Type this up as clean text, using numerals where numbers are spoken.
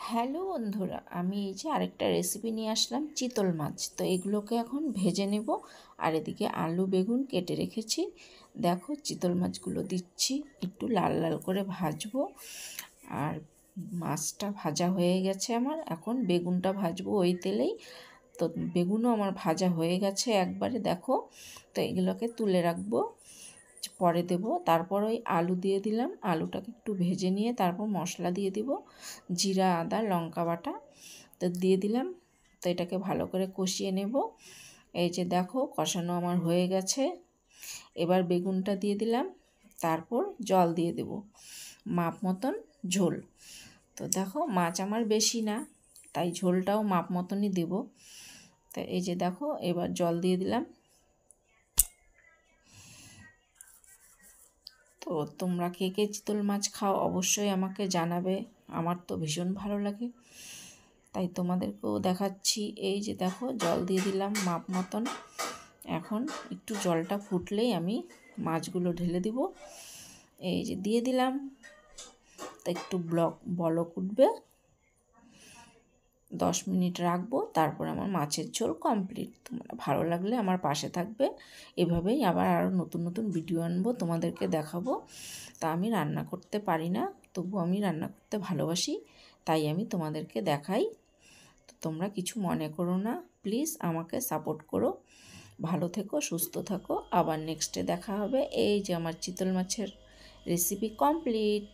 Hello বন্ধুরা, আমি এই যে আরেকটা রেসিপি নিয়ে আসলাম চিতল মাছ। তো এগুলোকে এখন ভেজে নেব। আর এদিকে আলু বেগুন কেটে রেখেছি। দেখো চিতল মাছগুলো দিচ্ছি, একটু লাল লাল করে ভাজবো। আর মাছটা ভাজা হয়ে গেছে আমার, এখন বেগুনটা ভাজবো ওই তেলেই। তো বেগুনও আমার ভাজা হয়ে গেছে একবারে, দেখো। তো এগুলোকে তুলে রাখবো, পরে দেব। তারপর ওই আলু দিয়ে দিলাম, আলুটাকে একটু ভেজে নিয়ে তারপর মশলা দিয়ে দিব, জিরা আদা লঙ্কা বাটা তো দিয়ে দিলাম। তো এটাকে ভালো করে কষিয়ে নেব। এই যে দেখো কষানো আমার হয়ে গেছে। এবার বেগুনটা দিয়ে দিলাম, তারপর জল দিয়ে দেব মাপ মতন ঝোল। তো দেখো মাছ আমার বেশি না, তাই ঝোলটাও মাপ মতনই দেব। তো এই যে দেখো এবার জল দিয়ে দিলাম। তো তোমরা কে কে চিতল মাছ খাও অবশ্যই আমাকে জানাবে। আমার তো ভীষণ ভালো লাগে, তাই তোমাদেরকেও দেখাচ্ছি। এই যে দেখো জল দিয়ে দিলাম মাপ মতন। এখন একটু জলটা ফুটলেই আমি মাছগুলো ঢেলে দিব। এই যে দিয়ে দিলাম। তা একটু বলক উঠবে, 10 মিনিট রাখবো, তারপর আমার মাছের ঝোল কমপ্লিট। তোমরা ভালো লাগলে আমার পাশে থাকবে, এভাবেই আবার আরও নতুন নতুন ভিডিও আনবো, তোমাদেরকে দেখাবো। তা আমি রান্না করতে পারি না, তবু আমি রান্না করতে ভালোবাসি, তাই আমি তোমাদেরকে দেখাই। তো তোমরা কিছু মনে করো না, প্লিজ আমাকে সাপোর্ট করো। ভালো থেকো, সুস্থ থাকো, আবার নেক্সটে দেখা হবে। এই যে আমার চিতল মাছের রেসিপি কমপ্লিট।